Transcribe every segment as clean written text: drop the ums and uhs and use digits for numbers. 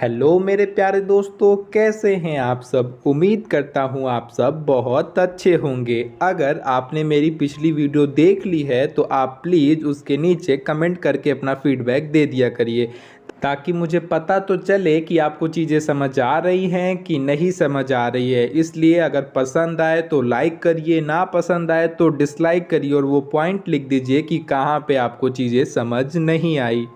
Hello मेरे प्यारे दोस्तों, कैसे हैं आप सब। उम्मीद करता हूं आप सब बहुत अच्छे होंगे। अगर आपने मेरी पिछली वीडियो देख ली है तो आप प्लीज़ उसके नीचे कमेंट करके अपना फीडबैक दे दिया करिए, ताकि मुझे पता तो चले कि आपको चीज़ें समझ आ रही हैं कि नहीं समझ आ रही है। इसलिए अगर पसंद आए तो लाइक करिए, ना पसंद आए तो डिसलाइक करिए और वो पॉइंट लिख दीजिए कि कहाँ पे आपको चीज़ें समझ नहीं आई।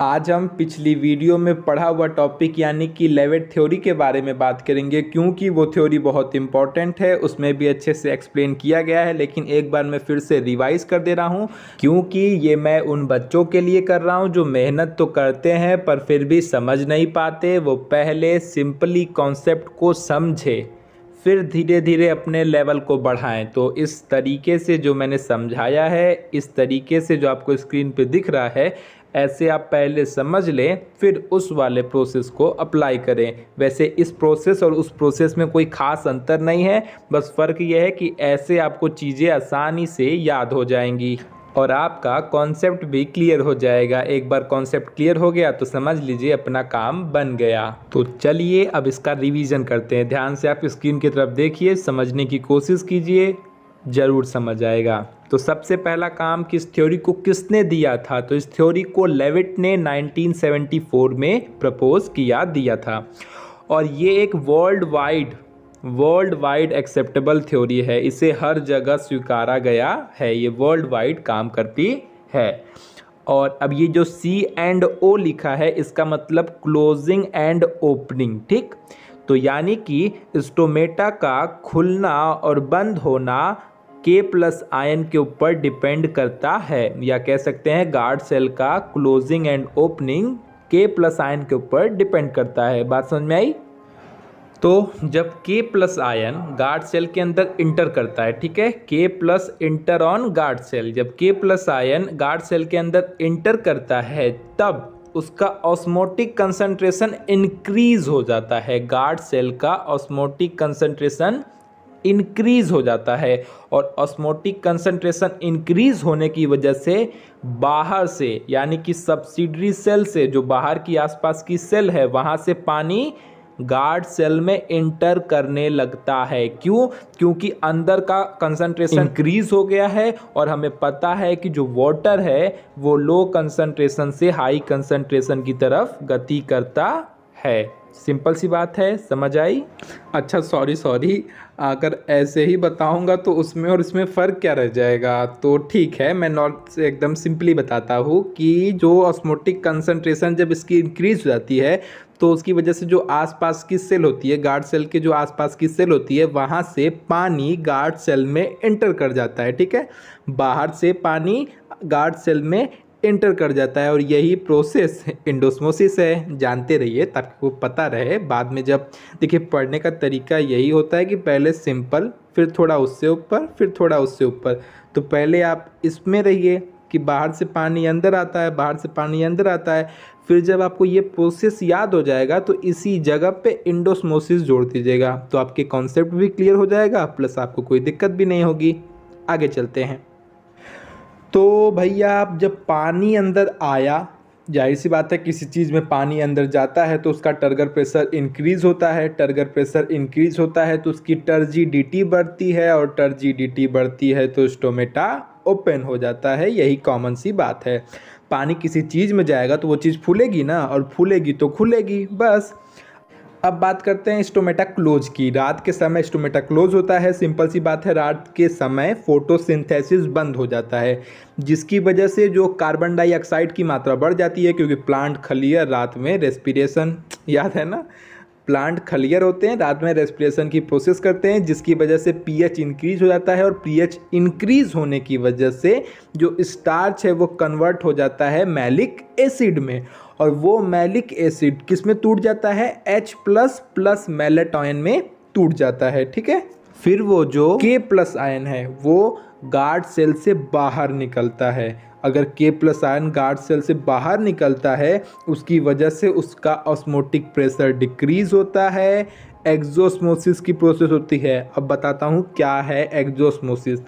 आज हम पिछली वीडियो में पढ़ा हुआ टॉपिक यानी कि लेविट थ्योरी के बारे में बात करेंगे, क्योंकि वो थ्योरी बहुत इंपॉर्टेंट है। उसमें भी अच्छे से एक्सप्लेन किया गया है, लेकिन एक बार मैं फिर से रिवाइज कर दे रहा हूँ, क्योंकि ये मैं उन बच्चों के लिए कर रहा हूँ जो मेहनत तो करते हैं पर फिर भी समझ नहीं पाते। वो पहले सिंपली कॉन्सेप्ट को समझे, फिर धीरे धीरे अपने लेवल को बढ़ाएं। तो इस तरीके से जो मैंने समझाया है, इस तरीके से जो आपको स्क्रीन पे दिख रहा है, ऐसे आप पहले समझ लें, फिर उस वाले प्रोसेस को अप्लाई करें। वैसे इस प्रोसेस और उस प्रोसेस में कोई ख़ास अंतर नहीं है, बस फ़र्क यह है कि ऐसे आपको चीज़ें आसानी से याद हो जाएंगी और आपका कॉन्सेप्ट भी क्लियर हो जाएगा। एक बार कॉन्सेप्ट क्लियर हो गया तो समझ लीजिए अपना काम बन गया। तो चलिए अब इसका रिवीजन करते हैं। ध्यान से आप स्क्रीन की तरफ देखिए, समझने की कोशिश कीजिए, ज़रूर समझ आएगा। तो सबसे पहला काम किस थ्योरी को किसने दिया था, तो इस थ्योरी को लेविट ने 1974 में प्रपोज दिया था। और ये एक वर्ल्ड वाइड एक्सेप्टेबल थ्योरी है, इसे हर जगह स्वीकारा गया है, ये वर्ल्ड वाइड काम करती है। और अब ये जो C&O लिखा है, इसका मतलब क्लोजिंग एंड ओपनिंग, ठीक। तो यानी कि स्टोमेटा का खुलना और बंद होना K+ आयन के ऊपर डिपेंड करता है, या कह सकते हैं गार्ड सेल का closing and opening K+ ion के ऊपर डिपेंड करता है। बात समझ में आई। तो जब K+ आयन गार्ड सेल के अंदर इंटर करता है, ठीक है, K+ enter on guard cell, जब K+ आयन गार्ड सेल के अंदर इंटर करता है तब उसका ऑस्मोटिक कंसंट्रेशन इंक्रीज हो जाता है। गार्ड सेल का ऑस्मोटिक कंसंट्रेशन इंक्रीज हो जाता है, और ऑस्मोटिक कंसंट्रेशन इंक्रीज होने की वजह से बाहर से यानी कि सब्सिडरी सेल से, जो बाहर की आसपास की सेल है, वहाँ से पानी गार्ड सेल में इंटर करने लगता है। क्यों? क्योंकि अंदर का कंसंट्रेशन इंक्रीज हो गया है, और हमें पता है कि जो वाटर है वो लो कंसंट्रेशन से हाई कंसंट्रेशन की तरफ गति करता है। सिंपल सी बात है, समझ आई। अच्छा सॉरी, अगर ऐसे ही बताऊंगा तो उसमें और इसमें फ़र्क क्या रह जाएगा। तो ठीक है, मैं नॉट एकदम सिंपली बताता हूँ कि जो ऑस्मोटिक कंसंट्रेशन जब इसकी इंक्रीज हो जाती है तो उसकी वजह से जो आसपास की सेल होती है, गार्ड सेल के जो आसपास की सेल होती है, वहाँ से पानी गार्ड सेल में एंटर कर जाता है, ठीक है। बाहर से पानी गार्ड सेल में एंटर कर जाता है, और यही प्रोसेस एंडोस्मोसिस है। जानते रहिए ताकि वो पता रहे बाद में। जब देखिए पढ़ने का तरीका यही होता है कि पहले सिंपल, फिर थोड़ा उससे ऊपर, फिर थोड़ा उससे ऊपर। तो पहले आप इसमें रहिए कि बाहर से पानी अंदर आता है, बाहर से पानी अंदर आता है। फिर जब आपको ये प्रोसेस याद हो जाएगा तो इसी जगह पे एंडोस्मोसिस जोड़ दीजिएगा, तो आपके कॉन्सेप्ट भी क्लियर हो जाएगा, प्लस आपको कोई दिक्कत भी नहीं होगी। आगे चलते हैं। तो भैया आप जब पानी अंदर आया, जाहिर सी बात है किसी चीज़ में पानी अंदर जाता है तो उसका टर्गर प्रेशर इंक्रीज़ होता है। टर्गर प्रेशर इंक्रीज़ होता है तो उसकी टर्जिडिटी बढ़ती है, और टर्जिडिटी बढ़ती है तो स्टोमेटा ओपन हो जाता है। यही कॉमन सी बात है। पानी किसी चीज़ में जाएगा तो वो चीज़ फूलेगी ना, और फूलेगी तो खुलेगी, बस। अब बात करते हैं स्टोमेटा क्लोज की। रात के समय स्टोमेटा क्लोज होता है। सिंपल सी बात है, रात के समय फोटोसिंथेसिस बंद हो जाता है, जिसकी वजह से जो कार्बन डाइऑक्साइड की मात्रा बढ़ जाती है, क्योंकि प्लांट खलियर रात में रेस्पिरेशन, याद है ना, प्लांट खलियर होते हैं, रात में रेस्पिरेशन की प्रोसेस करते हैं, जिसकी वजह से पीएच इंक्रीज हो जाता है, और पीएच इंक्रीज होने की वजह से जो स्टार्च है वो कन्वर्ट हो जाता है मैलिक एसिड में, और वो मैलिक एसिड किस में टूट जाता है, H++ मेलेटॉयन में टूट जाता है, ठीक है। फिर वो जो K+ आयन है वो गार्ड सेल से बाहर निकलता है। अगर K+ आयन गार्ड सेल से बाहर निकलता है, उसकी वजह से उसका ऑस्मोटिक प्रेशर डिक्रीज होता है, एक्सोस्मोसिस की प्रोसेस होती है। अब बताता हूँ क्या है एक्सोस्मोसिस।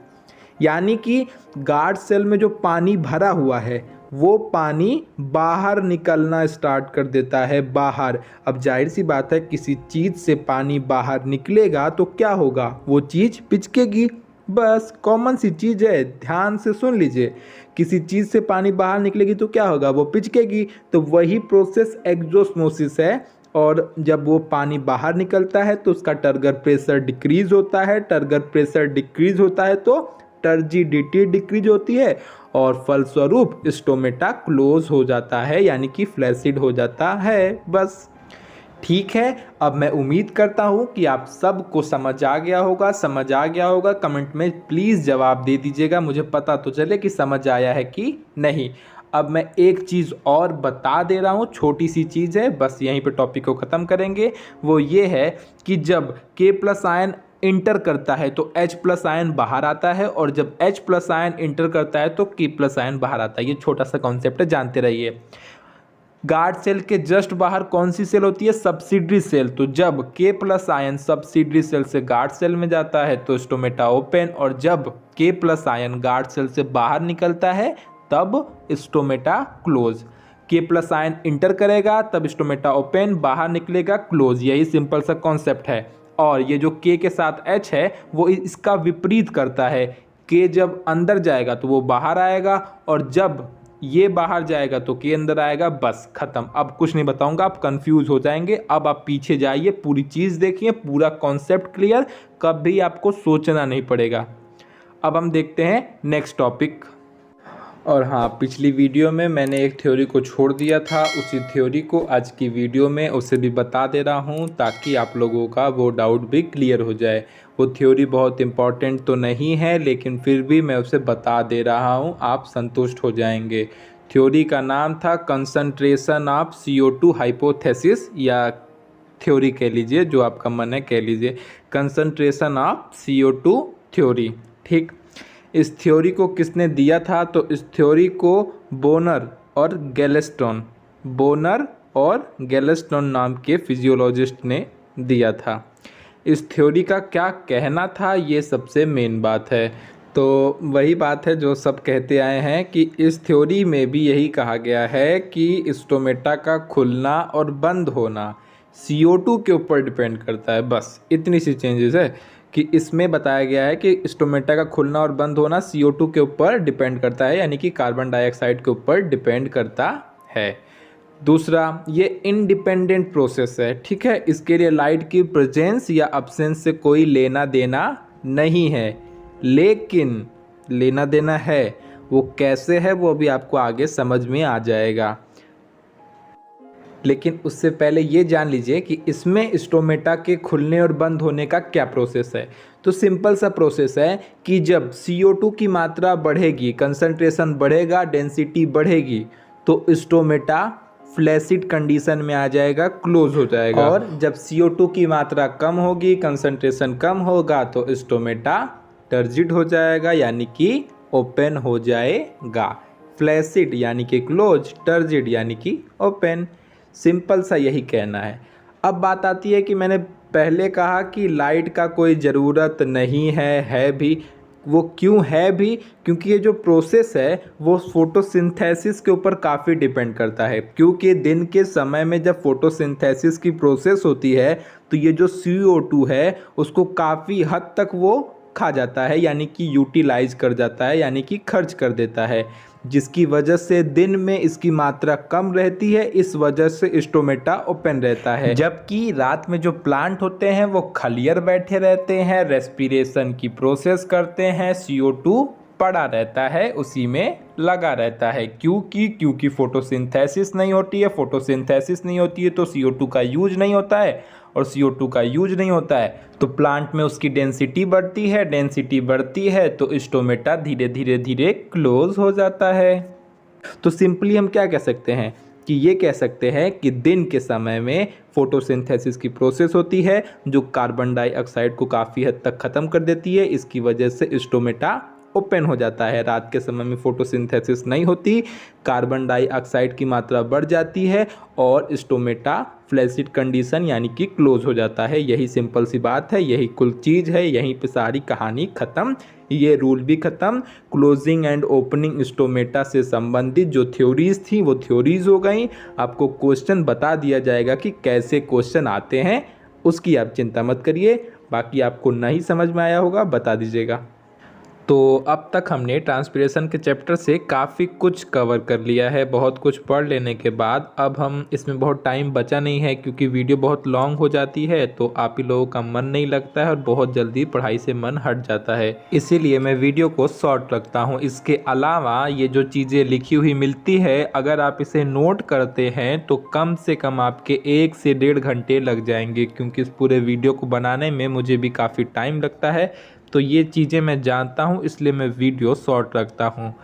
यानी कि गार्ड सेल में जो पानी भरा हुआ है वो पानी बाहर निकलना स्टार्ट कर देता है बाहर। अब जाहिर सी बात है किसी चीज़ से पानी बाहर निकलेगा तो क्या होगा, वो चीज़ पिचकेगी। बस कॉमन सी चीज़ है, ध्यान से सुन लीजिए। किसी चीज़ से पानी बाहर निकलेगी तो क्या होगा, वो पिचकेगी। तो वही प्रोसेस एक्सोस्मोसिस है। और जब वो पानी बाहर निकलता है तो उसका टर्गर प्रेशर डिक्रीज होता है। टर्गर प्रेशर डिक्रीज होता है तो टर्जिडिटी डिक्रीज होती है और फलस्वरूप स्टोमेटा क्लोज हो जाता है, यानी कि फ्लैसिड हो जाता है। बस ठीक है। अब मैं उम्मीद करता हूँ कि आप सबको समझ आ गया होगा। कमेंट में प्लीज़ जवाब दे दीजिएगा, मुझे पता तो चले कि समझ आया है कि नहीं। अब मैं एक चीज़ और बता दे रहा हूँ, छोटी सी चीज़ है, बस यहीं पे टॉपिक को ख़त्म करेंगे। वो ये है कि जब K+ आयन इंटर करता है तो H+ आयन बाहर आता है, और जब H+ आयन इंटर करता है तो K+ आयन बाहर आता है। ये छोटा सा कॉन्सेप्ट है, जानते रहिए। गार्ड सेल के जस्ट बाहर कौन सी सेल होती है, सब्सिडरी सेल। तो जब K+ आयन सब्सिडरी सेल से गार्ड सेल में जाता है तो स्टोमेटा ओपन, और जब K+ आयन गार्ड सेल से बाहर निकलता है तब stomata close. K+ ion inter करेगा तब स्टोमेटा ओपन, बाहर निकलेगा क्लोज। यही सिंपल सा कॉन्सेप्ट है। और ये जो K के साथ H है वो इसका विपरीत करता है। K जब अंदर जाएगा तो वो बाहर आएगा, और जब ये बाहर जाएगा तो K अंदर आएगा। बस खत्म। अब कुछ नहीं बताऊंगा, आप कंफ्यूज हो जाएंगे। अब आप पीछे जाइए, पूरी चीज़ देखिए, पूरा कॉन्सेप्ट क्लियर, कभी आपको सोचना नहीं पड़ेगा। अब हम देखते हैं नेक्स्ट टॉपिक। और हाँ, पिछली वीडियो में मैंने एक थ्योरी को छोड़ दिया था, उसी थ्योरी को आज की वीडियो में उसे भी बता दे रहा हूँ ताकि आप लोगों का वो डाउट भी क्लियर हो जाए। वो थ्योरी बहुत इम्पॉर्टेंट तो नहीं है, लेकिन फिर भी मैं उसे बता दे रहा हूँ, आप संतुष्ट हो जाएंगे। थ्योरी का नाम था कंसंट्रेशन ऑफ CO2 हाइपोथेसिस, या थ्योरी कह लीजिए, जो आपका मन है कह लीजिए, कंसंट्रेशन ऑफ CO2 थ्योरी। ठीक, इस थ्योरी को किसने दिया था, तो इस थ्योरी को बोनर और गैलेस्टोन नाम के फिजियोलॉजिस्ट ने दिया था। इस थ्योरी का क्या कहना था, ये सबसे मेन बात है। तो वही बात है जो सब कहते आए हैं कि इस थ्योरी में भी यही कहा गया है कि स्टोमेटा का खुलना और बंद होना CO2 के ऊपर डिपेंड करता है। बस इतनी सी चेंजेस है कि इसमें बताया गया है कि स्टोमेटा का खुलना और बंद होना CO2 के ऊपर डिपेंड करता है, यानी कि कार्बन डाइऑक्साइड के ऊपर डिपेंड करता है। दूसरा, ये इंडिपेंडेंट प्रोसेस है। ठीक है, इसके लिए लाइट की प्रेजेंस या अब्सेंस से कोई लेना देना नहीं है, लेकिन लेना देना है। वो कैसे है वो अभी आपको आगे समझ में आ जाएगा। लेकिन उससे पहले ये जान लीजिए कि इसमें स्टोमेटा के खुलने और बंद होने का क्या प्रोसेस है। तो सिंपल सा प्रोसेस है कि जब CO2 की मात्रा बढ़ेगी, कंसंट्रेशन बढ़ेगा, डेंसिटी बढ़ेगी, तो स्टोमेटा फ्लैसिड कंडीशन में आ जाएगा, क्लोज हो जाएगा। और जब CO2 की मात्रा कम होगी, कंसंट्रेशन कम होगा, तो स्टोमेटा टर्जिड हो जाएगा, यानी कि ओपन हो जाएगा। फ्लैसिड यानी कि क्लोज, टर्जिड यानी कि ओपन। सिंपल सा यही कहना है। अब बात आती है कि मैंने पहले कहा कि लाइट का कोई ज़रूरत नहीं है भी। वो क्यों है भी, क्योंकि ये जो प्रोसेस है वो फोटोसिंथेसिस के ऊपर काफ़ी डिपेंड करता है। क्योंकि दिन के समय में जब फोटोसिंथेसिस की प्रोसेस होती है तो ये जो CO2 है उसको काफ़ी हद तक वो खा जाता है, यानी कि यूटिलाइज कर जाता है, यानी कि खर्च कर देता है, जिसकी वजह से दिन में इसकी मात्रा कम रहती है। इस वजह से स्टोमेटा ओपन रहता है, जबकि रात में जो प्लांट होते हैं वो खलियर बैठे रहते हैं, रेस्पिरेशन की प्रोसेस करते हैं, CO2 पड़ा रहता है, उसी में लगा रहता है। क्योंकि फोटोसिंथेसिस नहीं होती है। फोटोसिंथेसिस नहीं होती है तो CO2 का यूज नहीं होता है, और CO2 का यूज नहीं होता है तो प्लांट में उसकी डेंसिटी बढ़ती है। डेंसिटी बढ़ती है तो स्टोमेटा धीरे धीरे क्लोज हो जाता है। तो सिंपली हम क्या कह सकते हैं कि ये कह सकते हैं कि दिन के समय में फोटोसिंथेसिस की प्रोसेस होती है जो कार्बन डाइऑक्साइड को काफ़ी हद तक ख़त्म कर देती है। इसकी वजह से स्टोमेटा ओपन हो जाता है। रात के समय में फोटोसिंथेसिस नहीं होती, कार्बन डाइऑक्साइड की मात्रा बढ़ जाती है और स्टोमेटा फ्लैसिड कंडीशन यानी कि क्लोज हो जाता है। यही सिंपल सी बात है, यही कुल चीज़ है, यहीं पे सारी कहानी ख़त्म, ये रूल भी ख़त्म। क्लोजिंग एंड ओपनिंग स्टोमेटा से संबंधित जो थ्योरीज थी वो थ्योरीज हो गई। आपको क्वेश्चन बता दिया जाएगा कि कैसे क्वेश्चन आते हैं, उसकी आप चिंता मत करिए। बाकी आपको नहीं समझ में आया होगा बता दीजिएगा। तो अब तक हमने ट्रांसपिरेशन के चैप्टर से काफ़ी कुछ कवर कर लिया है। बहुत कुछ पढ़ लेने के बाद अब हम इसमें बहुत टाइम बचा नहीं है, क्योंकि वीडियो बहुत लॉन्ग हो जाती है तो आप ही लोगों का मन नहीं लगता है और बहुत जल्दी पढ़ाई से मन हट जाता है, इसीलिए मैं वीडियो को शॉर्ट रखता हूँ। इसके अलावा ये जो चीज़ें लिखी हुई मिलती है, अगर आप इसे नोट करते हैं तो कम से कम आपके 1 से 1.5 घंटे लग जाएंगे, क्योंकि इस पूरे वीडियो को बनाने में मुझे भी काफ़ी टाइम लगता है। तो ये चीज़ें मैं जानता हूँ, इसलिए मैं वीडियो शॉर्ट रखता हूँ।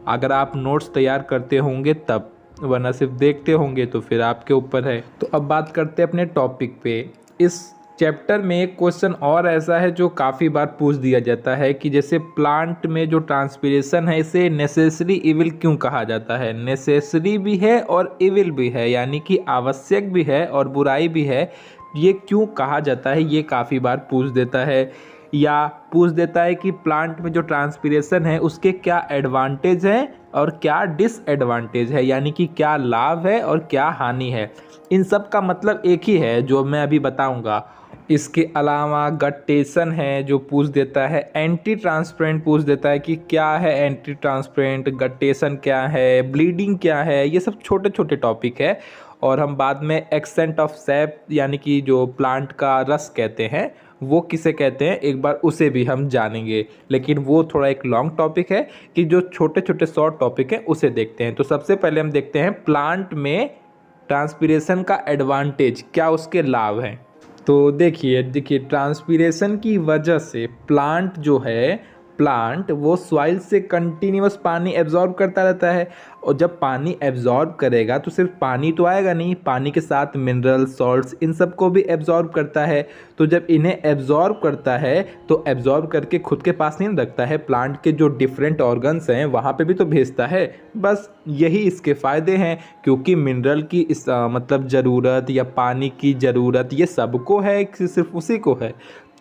अगर आप नोट्स तैयार करते होंगे तब, वरना सिर्फ देखते होंगे तो फिर आपके ऊपर है। तो अब बात करते हैं अपने टॉपिक पे। इस चैप्टर में एक क्वेश्चन और ऐसा है जो काफ़ी बार पूछ दिया जाता है कि जैसे प्लांट में जो ट्रांसपिरेशन है इसे नेसेसरी इविल क्यों कहा जाता है। नेसेसरी भी है और इविल भी है, यानी कि आवश्यक भी है और बुराई भी है। ये क्यों कहा जाता है, ये काफ़ी बार पूछ देता है, या पूछ देता है कि प्लांट में जो ट्रांसपिरेशन है उसके क्या एडवांटेज हैं और क्या डिसएडवांटेज है, यानी कि क्या लाभ है और क्या हानि है। इन सब का मतलब एक ही है जो मैं अभी बताऊंगा। इसके अलावा गट्टेशन है जो पूछ देता है, एंटी ट्रांसपेरेंट पूछ देता है कि क्या है एंटी ट्रांसपेरेंट, गट्टेशन क्या है, ब्लीडिंग क्या है। ये सब छोटे छोटे टॉपिक है। और हम बाद में एक्सेंट ऑफ सैप यानी कि जो प्लांट का रस कहते हैं वो किसे कहते हैं, एक बार उसे भी हम जानेंगे। लेकिन वो थोड़ा एक लॉन्ग टॉपिक है, कि जो छोटे छोटे शॉर्ट टॉपिक हैं उसे देखते हैं। तो सबसे पहले हम देखते हैं प्लांट में ट्रांसपिरेशन का एडवांटेज, क्या उसके लाभ हैं। तो देखिए ट्रांसपिरेशन की वजह से प्लांट जो है, प्लांट वो सॉइल से कंटिन्यूअस पानी एब्जॉर्ब करता रहता है। और जब पानी एब्जॉर्ब करेगा तो सिर्फ पानी तो आएगा नहीं, पानी के साथ मिनरल सॉल्ट्स इन सब को भी एब्जॉर्ब करता है। तो जब इन्हें एब्जॉर्ब करता है तो एब्जॉर्ब करके खुद के पास नहीं रखता है, प्लांट के जो डिफरेंट ऑर्गन्स हैं वहाँ पे भी तो भेजता है। बस यही इसके फ़ायदे हैं, क्योंकि मिनरल की मतलब ज़रूरत या पानी की ज़रूरत ये सबको है, सिर्फ उसी को है।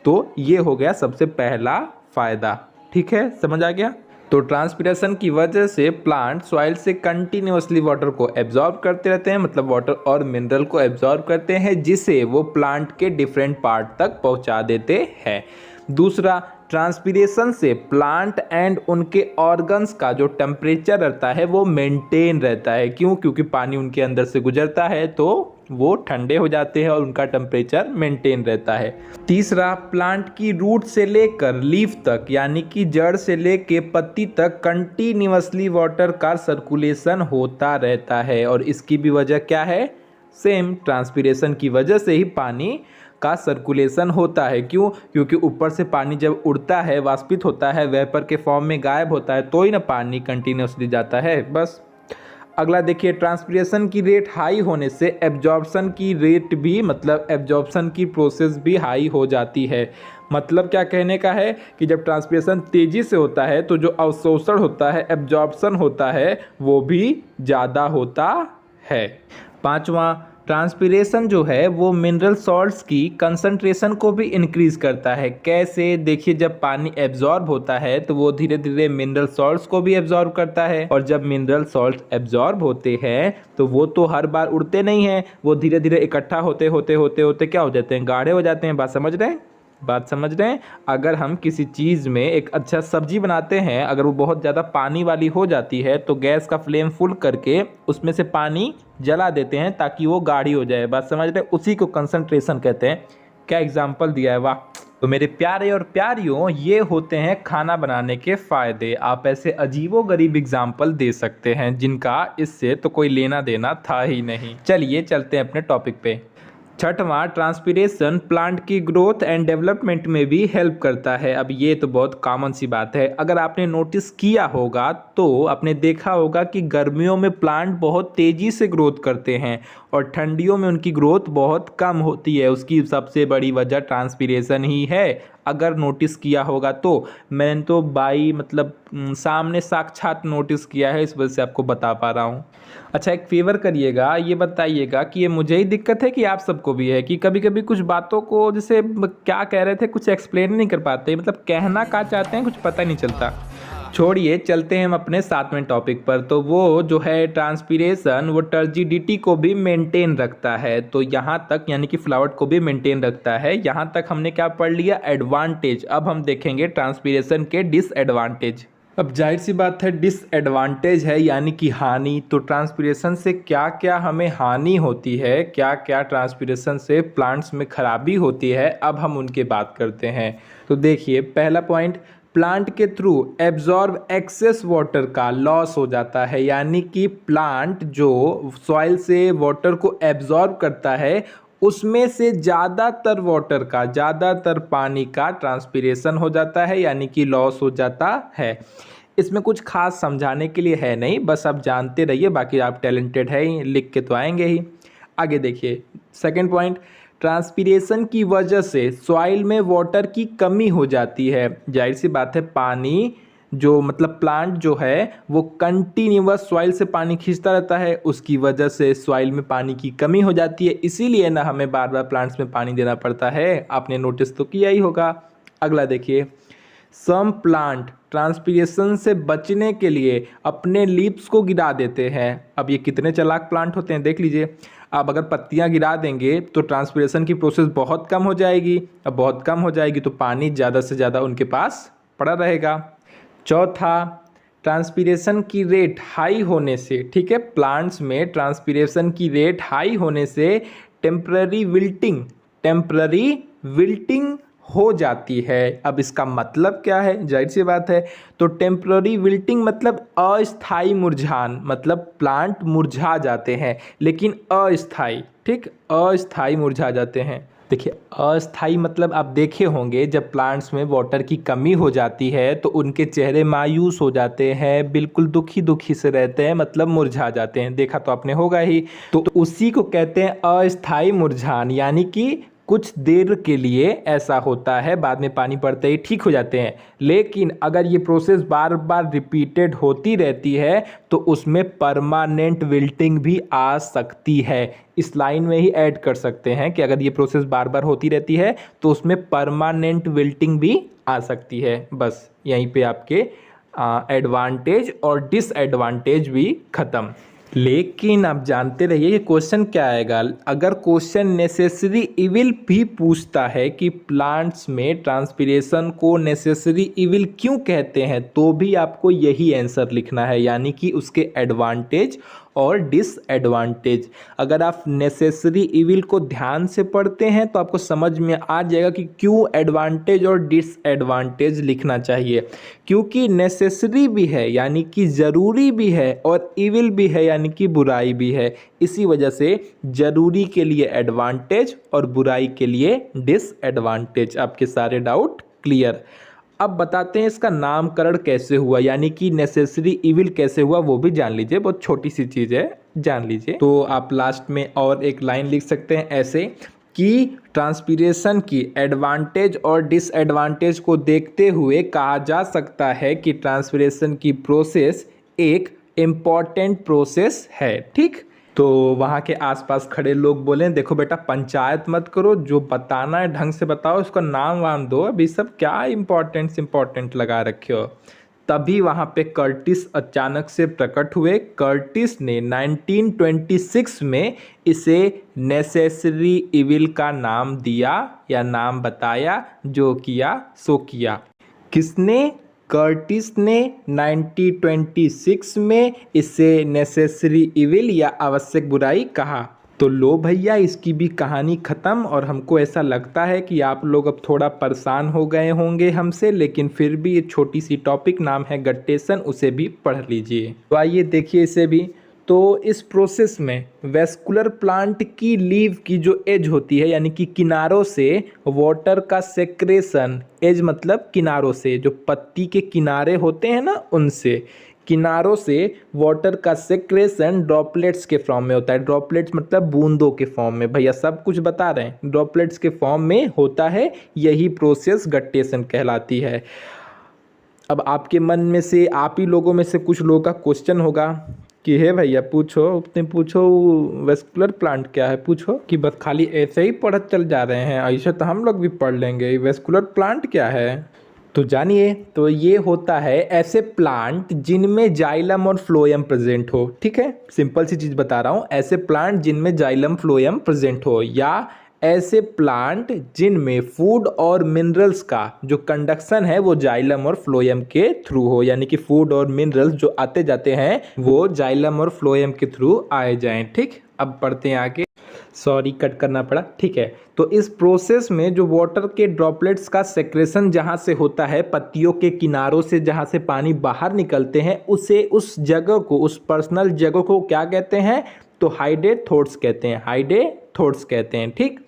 तो ये हो गया सबसे पहला फ़ायदा। ठीक है, समझ आ गया। तो ट्रांसपिरेशन की वजह से प्लांट सॉइल से कंटिन्यूअसली वाटर को एब्जॉर्ब करते रहते हैं, मतलब वाटर और मिनरल को एब्जॉर्ब करते हैं, जिसे वो प्लांट के डिफरेंट पार्ट तक पहुंचा देते हैं। दूसरा, ट्रांसपिरेशन से प्लांट एंड उनके ऑर्गन्स का जो टेम्परेचर रहता है वो मेंटेन रहता है। क्यों? क्योंकि पानी उनके अंदर से गुजरता है तो वो ठंडे हो जाते हैं और उनका टेम्परेचर मेंटेन रहता है। तीसरा, प्लांट की रूट से लेकर लीफ तक, यानी कि जड़ से लेकर पत्ती तक कंटिन्यूअसली वाटर का सर्कुलेशन होता रहता है। और इसकी भी वजह क्या है? सेम, ट्रांसपिरेशन की वजह से ही पानी का सर्कुलेशन होता है। क्यों? क्योंकि ऊपर से पानी जब उड़ता है, वाष्पित होता है, वेपर के फॉर्म में गायब होता है, तो ही ना पानी कंटिन्यूअसली जाता है। बस। अगला देखिए, ट्रांसपिरेशन की रेट हाई होने से एब्जॉर्प्शन की रेट भी, मतलब एब्जॉर्प्शन की प्रोसेस भी हाई हो जाती है। मतलब क्या कहने का है कि जब ट्रांसपिरेशन तेज़ी से होता है तो जो अवशोषण होता है, एब्जॉर्प्शन होता है, वो भी ज़्यादा होता है। पांचवा, ट्रांसपिरेशन जो है वो मिनरल सॉल्ट्स की कंसंट्रेशन को भी इंक्रीज करता है। कैसे? देखिए, जब पानी एब्जॉर्ब होता है तो वो धीरे धीरे मिनरल सॉल्ट्स को भी एब्जॉर्ब करता है, और जब मिनरल सॉल्ट्स एब्जॉर्ब होते हैं तो वो तो हर बार उड़ते नहीं हैं, वो धीरे धीरे इकट्ठा होते होते होते होते क्या हो जाते हैं? गाढ़े हो जाते हैं। बात समझ रहे हैं? बात समझ रहे हैं? अगर हम किसी चीज़ में एक अच्छा सब्जी बनाते हैं, अगर वो बहुत ज़्यादा पानी वाली हो जाती है तो गैस का फ्लेम फुल करके उसमें से पानी जला देते हैं ताकि वो गाढ़ी हो जाए। बात समझ रहे हैं? उसी को कंसंट्रेशन कहते हैं। क्या एग्जाम्पल दिया है, वाह। तो मेरे प्यारे और प्यारियों, ये होते हैं खाना बनाने के फ़ायदे। आप ऐसे अजीबोगरीब एग्जाम्पल दे सकते हैं जिनका इससे तो कोई लेना देना था ही नहीं। चलिए चलते हैं अपने टॉपिक पे। छठवां, ट्रांसपिरेशन प्लांट की ग्रोथ एंड डेवलपमेंट में भी हेल्प करता है। अब ये तो बहुत कॉमन सी बात है। अगर आपने नोटिस किया होगा तो आपने देखा होगा कि गर्मियों में प्लांट बहुत तेज़ी से ग्रोथ करते हैं और ठंडियों में उनकी ग्रोथ बहुत कम होती है। उसकी सबसे बड़ी वजह ट्रांसपिरेशन ही है। अगर नोटिस किया होगा तो मैंने तो बाई मतलब सामने साक्षात नोटिस किया है, इस वजह से आपको बता पा रहा हूँ। अच्छा, एक फेवर करिएगा, ये बताइएगा कि ये मुझे ही दिक्कत है कि आप सबको भी है कि कभी कभी कुछ बातों को जैसे क्या कह रहे थे कुछ एक्सप्लेन नहीं कर पाते, मतलब कहना क्या चाहते हैं कुछ पता नहीं चलता। छोड़िए, चलते हैं हम अपने 7वें टॉपिक पर। तो वो जो है ट्रांसपीरेशन, वो टर्जिडिटी को भी मेंटेन रखता है। तो यहाँ तक यानी कि फ्लावट को भी मेंटेन रखता है। यहाँ तक हमने क्या पढ़ लिया, एडवांटेज। अब हम देखेंगे ट्रांसपीरेशन के डिसएडवांटेज। अब जाहिर सी बात है डिसएडवांटेज है यानी कि हानि। तो ट्रांसपीरेशन से क्या क्या हमें हानि होती है, क्या क्या ट्रांसपीरेशन से प्लांट्स में खराबी होती है, अब हम उनके बात करते हैं। तो देखिए, पहला पॉइंट, प्लांट के थ्रू एब्जॉर्ब एक्सेस वाटर का लॉस हो जाता है, यानी कि प्लांट जो सॉइल से वाटर को एब्जॉर्ब करता है उसमें से ज़्यादातर वाटर का, ज़्यादातर पानी का ट्रांसपीरेशन हो जाता है, यानी कि लॉस हो जाता है। इसमें कुछ खास समझाने के लिए है नहीं, बस आप जानते रहिए, बाकी आप टैलेंटेड है ही, लिख के तो आएंगे ही। आगे देखिए, सेकंड पॉइंट, ट्रांसपीरेशन की वजह से सॉइल में वाटर की कमी हो जाती है। जाहिर सी बात है, पानी जो मतलब प्लांट जो है वो कंटिन्यूअस सॉइल से पानी खींचता रहता है, उसकी वजह से सॉइल में पानी की कमी हो जाती है, इसीलिए ना हमें बार बार प्लांट्स में पानी देना पड़ता है। आपने नोटिस तो किया ही होगा। अगला देखिए, सम प्लांट ट्रांसपीरेशन से बचने के लिए अपने लीव्स को गिरा देते हैं। अब ये कितने चालाक प्लांट होते हैं देख लीजिए। अब अगर पत्तियां गिरा देंगे तो ट्रांसपीरेशन की प्रोसेस बहुत कम हो जाएगी। अब बहुत कम हो जाएगी तो पानी ज़्यादा से ज़्यादा उनके पास पड़ा रहेगा। चौथा, ट्रांसपीरेशन की रेट हाई होने से, ठीक है, प्लांट्स में ट्रांसपीरेशन की रेट हाई होने से टेम्पररी विल्टिंग हो जाती है। अब इसका मतलब क्या है, जाहिर सी बात है, तो टेम्पररी विल्टिंग मतलब अस्थाई मुरझान, मतलब प्लांट मुरझा जाते हैं लेकिन अस्थाई, ठीक, अस्थाई मुरझा जाते हैं। देखिए, अस्थाई मतलब आप देखे होंगे जब प्लांट्स में वाटर की कमी हो जाती है तो उनके चेहरे मायूस हो जाते हैं, बिल्कुल दुखी दुखी से रहते हैं, मतलब मुरझा जाते हैं, देखा तो आपने होगा ही। तो उसी को कहते हैं अस्थाई मुरझान, यानी कि कुछ देर के लिए ऐसा होता है, बाद में पानी पड़ते ही ठीक हो जाते हैं। लेकिन अगर ये प्रोसेस बार बार रिपीटेड होती रहती है तो उसमें परमानेंट विल्टिंग भी आ सकती है। इस लाइन में ही ऐड कर सकते हैं कि अगर ये प्रोसेस बार बार होती रहती है तो उसमें परमानेंट विल्टिंग भी आ सकती है। बस यहीं पे आपके एडवांटेज और डिसएडवांटेज भी खत्म। लेकिन आप जानते रहिए कि क्वेश्चन क्या आएगा। अगर क्वेश्चन नेसेसरी इविल भी पूछता है कि प्लांट्स में ट्रांसपीरेशन को नेसेसरी इविल क्यों कहते हैं, तो भी आपको यही आंसर लिखना है, यानी कि उसके एडवांटेज और डिसएडवांटेज। अगर आप नेसेसरी इविल को ध्यान से पढ़ते हैं तो आपको समझ में आ जाएगा कि क्यों एडवांटेज और डिसएडवांटेज लिखना चाहिए। क्योंकि नेसेसरी भी है यानी कि ज़रूरी भी है, और इविल भी है यानी कि बुराई भी है। इसी वजह से ज़रूरी के लिए एडवांटेज और बुराई के लिए डिसएडवांटेज। आपके सारे डाउट क्लियर। अब बताते हैं इसका नामकरण कैसे हुआ, यानी कि नेसेसरी इविल कैसे हुआ वो भी जान लीजिए, बहुत छोटी सी चीज़ है, जान लीजिए। तो आप लास्ट में और एक लाइन लिख सकते हैं ऐसे कि ट्रांसपीरेशन की एडवांटेज और डिसएडवांटेज को देखते हुए कहा जा सकता है कि ट्रांसपीरेशन की प्रोसेस एक इम्पॉर्टेंट प्रोसेस है, ठीक। तो वहाँ के आसपास खड़े लोग बोले, देखो बेटा पंचायत मत करो, जो बताना है ढंग से बताओ, उसका नाम वाम दो, अभी सब क्या इम्पोर्टेंट लगा रखे हो। तभी वहाँ पे कर्टिस अचानक से प्रकट हुए। कर्टिस ने 1926 में इसे नेसेसरी इविल का नाम दिया या नाम बताया, जो किया सो किया। किसने? कर्टिस ने 1926 में इसे नेसेसरी इविल या आवश्यक बुराई कहा। तो लो भैया, इसकी भी कहानी ख़त्म। और हमको ऐसा लगता है कि आप लोग अब थोड़ा परेशान हो गए होंगे हमसे, लेकिन फिर भी ये छोटी सी टॉपिक नाम है गट्टेशन, उसे भी पढ़ लीजिए। तो आइए देखिए इसे भी। तो इस प्रोसेस में वेस्कुलर प्लांट की लीव की जो एज होती है, यानी कि किनारों से वाटर का सेक्रेशन, एज मतलब किनारों से, जो पत्ती के किनारे होते हैं ना उनसे, किनारों से वाटर का सेक्रेशन ड्रॉपलेट्स के फॉर्म में होता है। ड्रॉपलेट्स मतलब बूंदों के फॉर्म में, भैया सब कुछ बता रहे हैं, ड्रॉपलेट्स के फॉर्म में होता है। यही प्रोसेस गट्टेशन कहलाती है। अब आपके मन में से, आप ही लोगों में से कुछ लोगों का क्वेश्चन होगा कि हे भैया पूछो, अपने पूछो वेस्कुलर प्लांट क्या है, पूछो। कि बस खाली ऐसे ही पढ़त चल जा रहे हैं, ऐसे तो हम लोग भी पढ़ लेंगे। वेस्कुलर प्लांट क्या है तो जानिए। तो ये होता है ऐसे प्लांट जिनमें जाइलम और फ्लोएम प्रेजेंट हो। ठीक है, सिंपल सी चीज़ बता रहा हूँ, ऐसे प्लांट जिनमें जाइलम फ्लोएम प्रेजेंट हो, या ऐसे प्लांट जिनमें फूड और मिनरल्स का जो कंडक्शन है वो जाइलम और फ्लोएम के थ्रू हो, यानी कि फूड और मिनरल्स जो आते जाते हैं वो जाइलम और फ्लोएम के थ्रू आए जाएं। ठीक, अब पढ़ते हैं आगे। सॉरी कट करना पड़ा। ठीक है, तो इस प्रोसेस में जो वाटर के ड्रॉपलेट्स का सेक्रेशन जहाँ से होता है, पत्तियों के किनारों से जहाँ से पानी बाहर निकलते हैं, उसे, उस जगह को, उस पर्सनल जगह को क्या कहते हैं तो हाइडेथोड्स कहते हैं, हाइडेथोड्स कहते हैं। ठीक,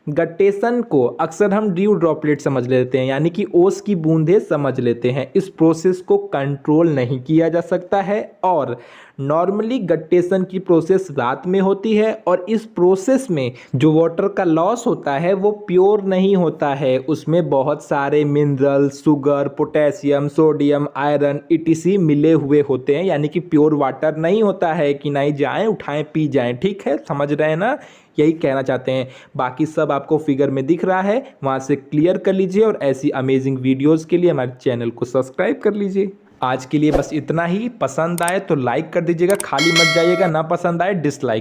गट्टेशन को अक्सर हम ड्यू ड्रॉपलेट समझ लेते हैं, यानी कि ओस की बूंदें समझ लेते हैं। इस प्रोसेस को कंट्रोल नहीं किया जा सकता है और नॉर्मली गट्टेशन की प्रोसेस रात में होती है, और इस प्रोसेस में जो वाटर का लॉस होता है वो प्योर नहीं होता है। उसमें बहुत सारे mineral, sugar, potassium, sodium, iron etc. मिले हुए होते हैं, यानी कि प्योर वाटर नहीं होता है कि नहीं जाएं उठाएं पी जाएं। ठीक है, समझ रहे हैं ना, यही कहना चाहते हैं। बाकी सब आपको फिगर में दिख रहा है, वहाँ से क्लियर कर लीजिए, और ऐसी अमेजिंग वीडियोस के लिए हमारे चैनल को सब्सक्राइब कर लीजिए। आज के लिए बस इतना ही। पसंद आए तो लाइक कर दीजिएगा, खाली मत जाइएगा, ना पसंद आए डिसलाइक।